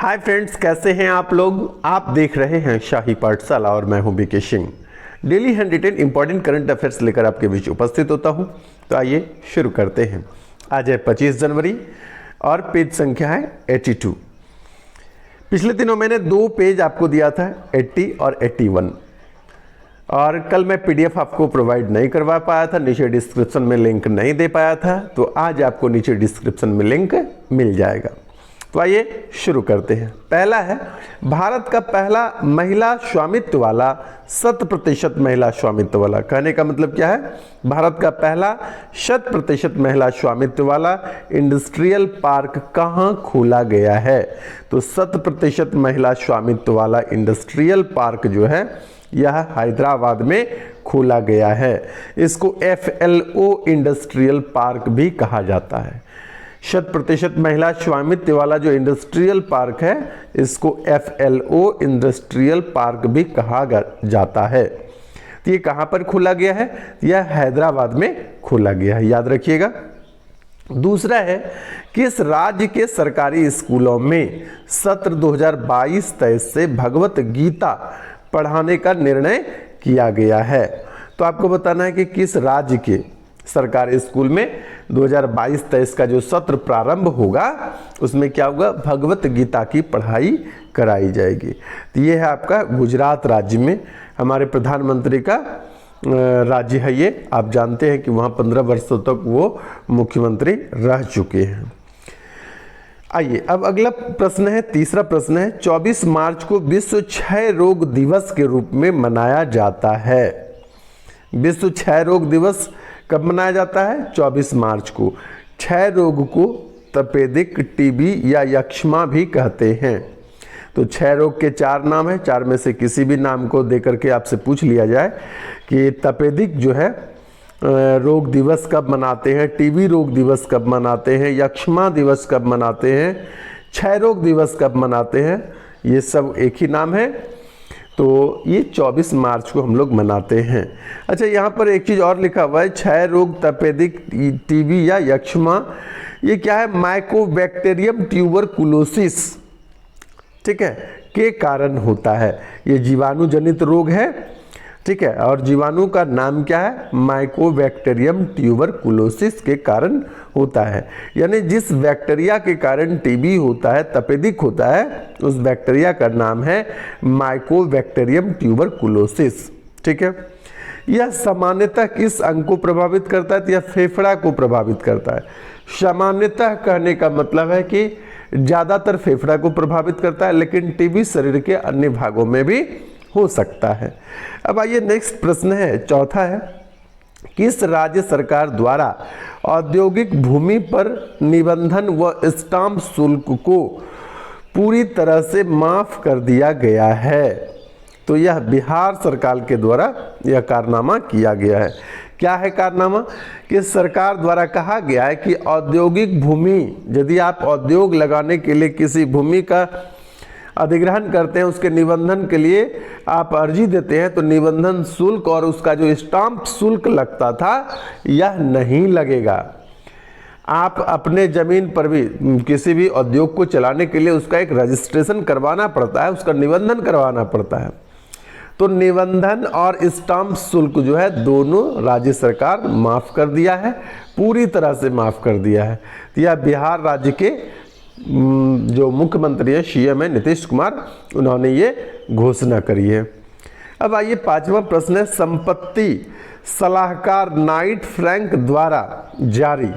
Hi friends, कैसे हैं आप लोग। आप देख रहे हैं शाही पाठशाला और मैं हूं B K Singh. Daily hand written important current affairs लेकर आपके बीच उपस्थित होता हूं। तो आइए शुरू करते हैं। आज है 25 जनवरी और पेज संख्या है 82। पिछले दिनों मैंने 2 पेज आपको दिया था, 80 और 81, और कल मैं पीडीएफ आपको प्रोवाइड नहीं करवा पाया था, नीचे डिस्क्रिप्शन में लिंक नहीं दे पाया था। तो आज आपको नीचे डिस्क्रिप्शन में लिंक मिल जाएगा। तो आइए शुरू करते हैं। पहला है, भारत का पहला महिला स्वामित्व वाला 100% महिला स्वामित्व वाला। कहने का मतलब क्या है, भारत का पहला 100% महिला स्वामित्व वाला इंडस्ट्रियल पार्क कहाँ खोला गया है। तो 100% महिला स्वामित्व वाला इंडस्ट्रियल पार्क जो है यह हैदराबाद में खोला गया है। इसको FLO इंडस्ट्रियल पार्क भी कहा जाता है। 100% महिला स्वामित्व वाला जो इंडस्ट्रियल पार्क है इसको FLO इंडस्ट्रियल पार्क भी कहा जाता है। तो ये कहाँ पर खोला गया है, यह हैदराबाद में खोला गया है, याद रखिएगा। दूसरा है, किस राज्य के सरकारी स्कूलों में सत्र 2022-23 से भगवत गीता पढ़ाने का निर्णय किया गया है। तो आपको बताना है कि किस राज्य के सरकारी स्कूल में 2022-23 का जो सत्र प्रारंभ होगा उसमें क्या होगा, भगवत गीता की पढ़ाई कराई जाएगी। तो ये है आपका गुजरात राज्य में, हमारे प्रधानमंत्री का राज्य है ये। आप जानते हैं कि वहाँ 15 वर्षों तक वो मुख्यमंत्री रह चुके हैं। आइए अब अगला प्रश्न है, तीसरा प्रश्न है, 24 मार्च को विश्व क्षय रोग दिवस के रूप में मनाया जाता है। विश्व क्षय रोग दिवस कब मनाया जाता है, 24 मार्च को। क्षय रोग को तपेदिक, टीबी या यक्ष्मा भी कहते हैं। तो क्षय रोग के 4 नाम है, 4 में से किसी भी नाम को देकर के आपसे पूछ लिया जाए कि तपेदिक जो है रोग दिवस कब मनाते हैं, टीबी रोग दिवस कब मनाते हैं, यक्ष्मा दिवस कब मनाते हैं, क्षय रोग दिवस कब मनाते हैं, ये सब एक ही नाम है। तो ये 24 मार्च को हम लोग मनाते हैं। अच्छा, यहाँ पर एक चीज़ और लिखा हुआ है, क्षय रोग, तपेदिक, टीबी या यक्ष्मा, ये क्या है, माइकोबैक्टीरियम ट्यूबरकुलोसिस, ठीक है, के कारण होता है। ये जीवाणु जनित रोग है, ठीक है, और जीवाणु का नाम क्या है, माइकोबैक्टीरियम ट्यूबरकुलोसिस के कारण होता है। यानी जिस बैक्टीरिया के कारण टीबी होता है, तपेदिक होता है, उस बैक्टीरिया का नाम है माइकोबैक्टीरियम ट्यूबरकुलोसिस, ठीक है। यह सामान्यतः किस अंग को प्रभावित करता है, तो यह फेफड़ा को प्रभावित करता है। सामान्यतः कहने का मतलब है कि ज़्यादातर फेफड़ा को प्रभावित करता है, लेकिन टीबी शरीर के अन्य भागों में भी हो सकता है। अब आइए नेक्स्ट प्रश्न है, चौथा है, किस राज्य सरकार द्वारा औद्योगिक भूमि पर निबंधन व स्टाम्प शुल्क को पूरी तरह से माफ कर दिया गया है। तो यह बिहार सरकार के द्वारा यह कारनामा किया गया है। क्या है कारनामा, कि सरकार द्वारा कहा गया है कि औद्योगिक भूमि, यदि आप उद्योग लगाने के लिए किसी भूमि का अधिग्रहण करते हैं, उसके निबंधन के लिए आप अर्जी देते हैं, तो निबंधन शुल्क और उसका जो स्टाम्प शुल्क लगता था यह नहीं लगेगा। आप अपने ज़मीन पर भी किसी भी उद्योग को चलाने के लिए उसका एक रजिस्ट्रेशन करवाना पड़ता है, उसका निबंधन करवाना पड़ता है। तो निबंधन और स्टाम्प शुल्क जो है दोनों राज्य सरकार माफ़ कर दिया है, पूरी तरह से माफ़ कर दिया है। तो यह बिहार राज्य के जो मुख्यमंत्री है, CM है नीतीश कुमार, उन्होंने ये घोषणा करी है। अब आइए 5वां प्रश्न है, संपत्ति सलाहकार नाइट फ्रैंक द्वारा जारी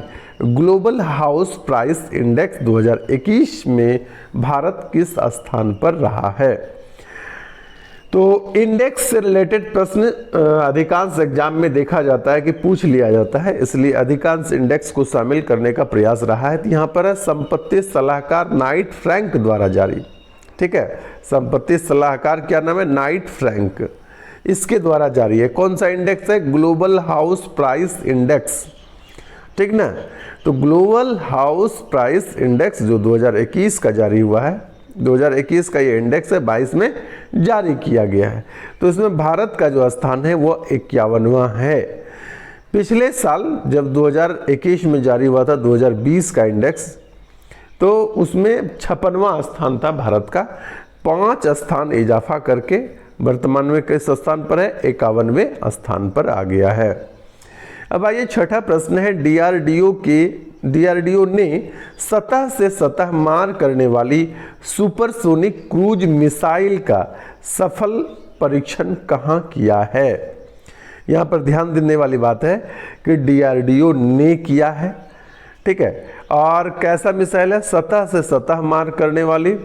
ग्लोबल हाउस प्राइस इंडेक्स 2021 में भारत किस स्थान पर रहा है। तो इंडेक्स से रिलेटेड प्रश्न अधिकांश एग्जाम में देखा जाता है कि पूछ लिया जाता है, इसलिए अधिकांश इंडेक्स को शामिल करने का प्रयास रहा है। तो यहाँ पर है संपत्ति सलाहकार नाइट फ्रैंक द्वारा जारी, ठीक है, संपत्ति सलाहकार क्या नाम है, नाइट फ्रैंक, इसके द्वारा जारी है। कौन सा इंडेक्स है, ग्लोबल हाउस प्राइस इंडेक्स, ठीक ना। तो ग्लोबल हाउस प्राइस इंडेक्स जो 2021 का जारी हुआ है, 2021 का ये इंडेक्स है, 22 में जारी किया गया है। तो इसमें भारत का जो स्थान है वो 51वां है। पिछले साल जब 2021 में जारी हुआ था 2020 का इंडेक्स, तो उसमें 56वां स्थान था भारत का, 5 स्थान इजाफा करके वर्तमान में किस स्थान पर है, 51वें स्थान पर आ गया है। अब आइए छठा प्रश्न है, डीआरडीओ ने सतह से सतह मार करने वाली सुपरसोनिक क्रूज मिसाइल का सफल परीक्षण कहाँ किया है। यहाँ पर ध्यान देने वाली बात है कि डीआरडीओ ने किया है, ठीक है, और कैसा मिसाइल है, सतह से सतह मार करने वाली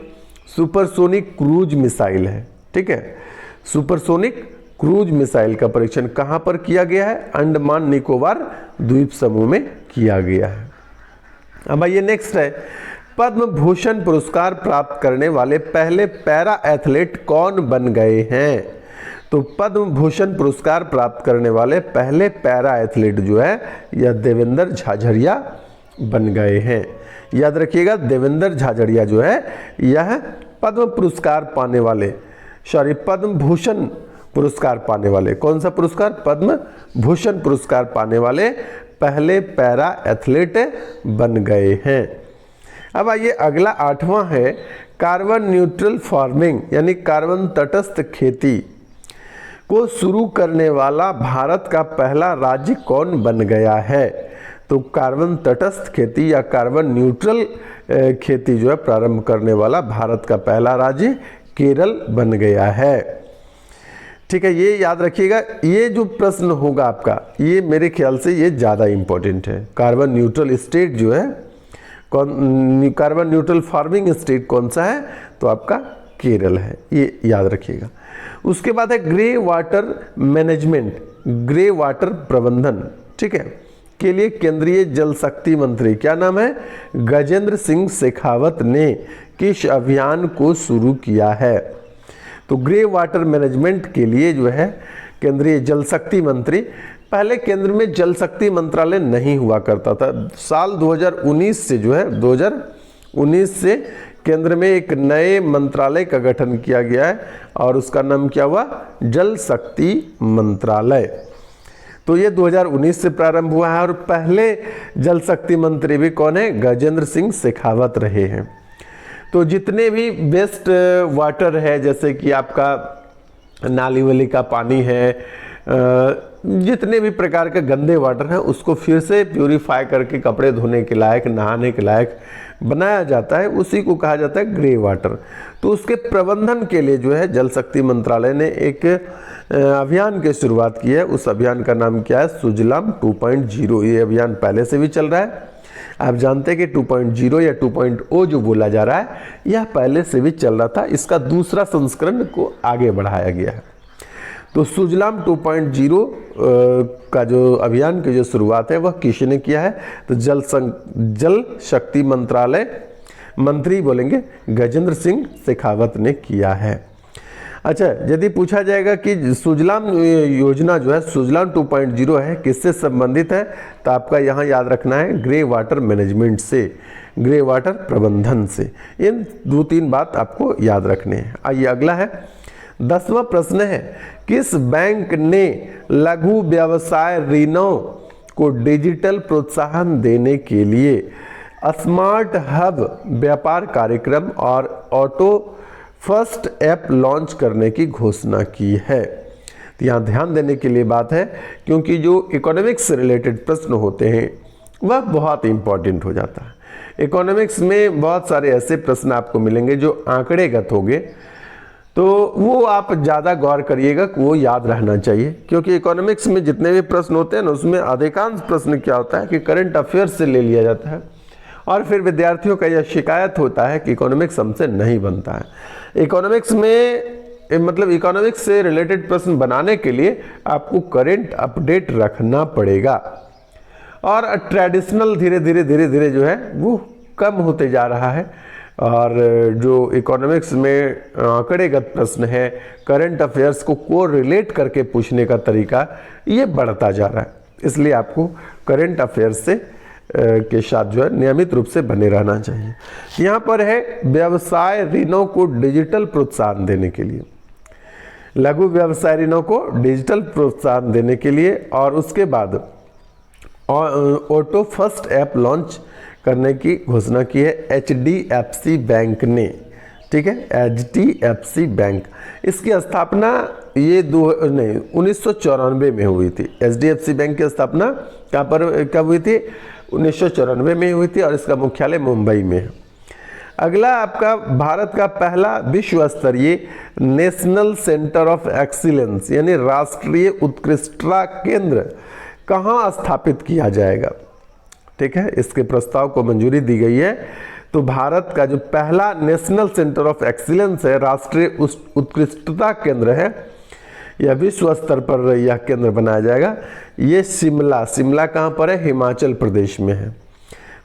सुपरसोनिक क्रूज मिसाइल है, ठीक है। सुपरसोनिक क्रूज मिसाइल का परीक्षण कहां पर किया गया है, अंडमान निकोबार द्वीप समूह में किया गया है। अब आइए नेक्स्ट है, पद्म भूषण पुरस्कार प्राप्त करने वाले पहले पैरा एथलीट कौन बन गए हैं। तो पद्म भूषण पुरस्कार प्राप्त करने वाले पहले पैरा एथलीट जो है यह देवेंद्र झाझड़िया बन गए हैं। याद रखिएगा, देवेंद्र झाझड़िया जो है यह पद्म पुरस्कार पाने वाले, पद्म भूषण पुरस्कार पाने वाले, कौन सा पुरस्कार, पद्म भूषण पुरस्कार पाने वाले पहले पैरा एथलीट बन गए हैं। अब आइए अगला 8वां है, कार्बन न्यूट्रल फार्मिंग यानी कार्बन तटस्थ खेती को शुरू करने वाला भारत का पहला राज्य कौन बन गया है। तो कार्बन तटस्थ खेती या कार्बन न्यूट्रल खेती जो है प्रारंभ करने वाला भारत का पहला राज्य केरल बन गया है, ठीक है। ये याद रखिएगा, ये जो प्रश्न होगा आपका, ये मेरे ख्याल से ये ज़्यादा इम्पोर्टेंट है। कार्बन न्यूट्रल स्टेट जो है, कौन, कार्बन न्यूट्रल फार्मिंग स्टेट कौन सा है, तो आपका केरल है, ये याद रखिएगा। उसके बाद है grey water management, grey water प्रबंधन, ठीक है, के लिए केंद्रीय जल शक्ति मंत्री, क्या नाम है, गजेंद्र सिंह शेखावत ने किस अभियान को शुरू किया है। तो ग्रे वाटर मैनेजमेंट के लिए जो है केंद्रीय जल शक्ति मंत्री, पहले केंद्र में जल शक्ति मंत्रालय नहीं हुआ करता था, साल 2019 से जो है 2019 से केंद्र में एक नए मंत्रालय का गठन किया गया है और उसका नाम क्या हुआ, जल शक्ति मंत्रालय। तो ये 2019 से प्रारंभ हुआ है और पहले जल शक्ति मंत्री भी कौन है, गजेंद्र सिंह शेखावत रहे हैं। तो जितने भी बेस्ट वाटर है, जैसे कि आपका नाली वाली का पानी है, जितने भी प्रकार के गंदे वाटर हैं उसको फिर से प्यूरिफाई करके कपड़े धोने के लायक, नहाने के लायक बनाया जाता है, उसी को कहा जाता है ग्रे वाटर। तो उसके प्रबंधन के लिए जो है जल शक्ति मंत्रालय ने एक अभियान की शुरुआत की है। उस अभियान का नाम क्या है, सुजलाम 2.0। ये अभियान पहले से भी चल रहा है, आप जानते हैं कि 2.0 या 2.0 जो बोला जा रहा है यह पहले से भी चल रहा था, इसका दूसरा संस्करण को आगे बढ़ाया गया है। तो सुजलाम 2.0 का जो अभियान की जो शुरुआत है वह किसने किया है, तो जल शक्ति मंत्रालय मंत्री बोलेंगे गजेंद्र सिंह शेखावत ने किया है। अच्छा, यदि पूछा जाएगा कि सुजलाम योजना जो है, सुजलाम 2.0 है, किससे संबंधित है, तो आपका यहाँ याद रखना है ग्रे वाटर मैनेजमेंट से, ग्रे वाटर प्रबंधन से। इन 2-3 बात आपको याद रखने हैं। आइए अगला है 10वां प्रश्न है, किस बैंक ने लघु व्यवसाय ऋणों को डिजिटल प्रोत्साहन देने के लिए स्मार्ट हब व्यापार कार्यक्रम और ऑटो फर्स्ट ऐप लॉन्च करने की घोषणा की है। तो यहाँ ध्यान देने के लिए बात है, क्योंकि जो इकोनॉमिक्स से रिलेटेड प्रश्न होते हैं वह बहुत इंपॉर्टेंट हो जाता है। इकोनॉमिक्स में बहुत सारे ऐसे प्रश्न आपको मिलेंगे जो आंकड़ेगत होंगे, तो वो आप ज़्यादा गौर करिएगा कि वो याद रहना चाहिए, क्योंकि इकोनॉमिक्स में जितने भी प्रश्न होते हैं ना उसमें अधिकांश प्रश्न क्या होता है कि करंट अफेयर्स से ले लिया जाता है और फिर विद्यार्थियों का यह शिकायत होता है कि इकोनॉमिक्स हमसे नहीं बनता है। इकोनॉमिक्स में मतलब इकोनॉमिक्स से रिलेटेड प्रश्न बनाने के लिए आपको करंट अपडेट रखना पड़ेगा और ट्रेडिशनल धीरे धीरे जो है वो कम होते जा रहा है और जो इकोनॉमिक्स में आंकड़ेगत प्रश्न है, करंट अफेयर्स को कोरिलेट करके पूछने का तरीका ये बढ़ता जा रहा है। इसलिए आपको करंट अफेयर्स से के साथ जो है नियमित रूप से बने रहना चाहिए। यहाँ पर है व्यवसाय ऋणों को डिजिटल प्रोत्साहन देने के लिए, लघु व्यवसाय ऋणों को डिजिटल प्रोत्साहन देने के लिए और उसके बाद ऑटो फर्स्ट ऐप लॉन्च करने की घोषणा की है HDFC बैंक ने। ठीक है, HDFC बैंक, इसकी स्थापना ये 1994 में हुई थी। HDFC बैंक की स्थापना कहाँ पर कब हुई थी? 1994 में हुई थी और इसका मुख्यालय मुंबई में है। अगला आपका भारत का पहला विश्व स्तरीय नेशनल सेंटर ऑफ एक्सीलेंस यानी राष्ट्रीय उत्कृष्टता केंद्र कहाँ स्थापित किया जाएगा? ठीक है, इसके प्रस्ताव को मंजूरी दी गई है। तो भारत का जो पहला नेशनल सेंटर ऑफ एक्सीलेंस है, राष्ट्रीय उत्कृष्टता केंद्र है, यह विश्व स्तर पर यह केंद्र बनाया जाएगा। ये शिमला कहाँ पर है? हिमाचल प्रदेश में है।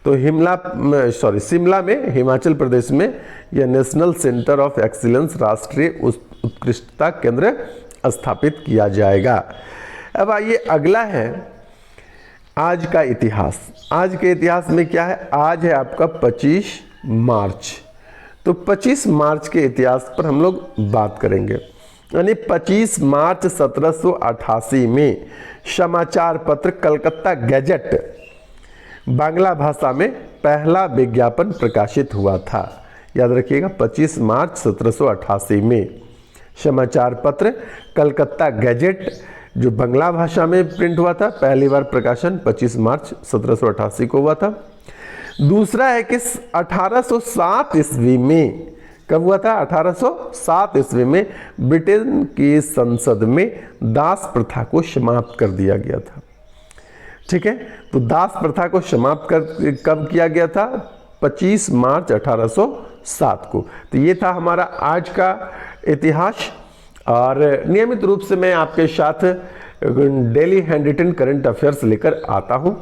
तो शिमला में, हिमाचल प्रदेश में यह नेशनल सेंटर ऑफ एक्सीलेंस राष्ट्रीय उत्कृष्टता केंद्र स्थापित किया जाएगा। अब आइए अगला है आज का इतिहास। आज के इतिहास में क्या है? आज है आपका 25 मार्च। तो 25 मार्च के इतिहास पर हम लोग बात करेंगे। यानी 25 मार्च 1788 में समाचार पत्र कलकत्ता गैजेट बांग्ला भाषा में पहला विज्ञापन प्रकाशित हुआ था। याद रखिएगा, 25 मार्च 1788 में समाचार पत्र कलकत्ता गैजेट जो बांग्ला भाषा में प्रिंट हुआ था, पहली बार प्रकाशन 25 मार्च 1788 को हुआ था। दूसरा है कि 1807 ईस्वी में, कब हुआ था? 1807 ईस्वी में ब्रिटेन की संसद में दास प्रथा को समाप्त कर दिया गया था। ठीक है, तो दास प्रथा को समाप्त कब किया गया था? 25 मार्च 1807 को। तो ये था हमारा आज का इतिहास। और नियमित रूप से मैं आपके साथ daily hand written current affairs लेकर आता हूं।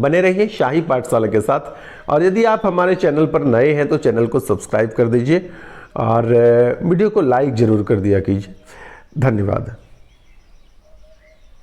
बने रहिए शाही पाठशाला के साथ। और यदि आप हमारे चैनल पर नए हैं तो चैनल को सब्सक्राइब कर दीजिए और वीडियो को लाइक जरूर कर दिया कीजिए। धन्यवाद।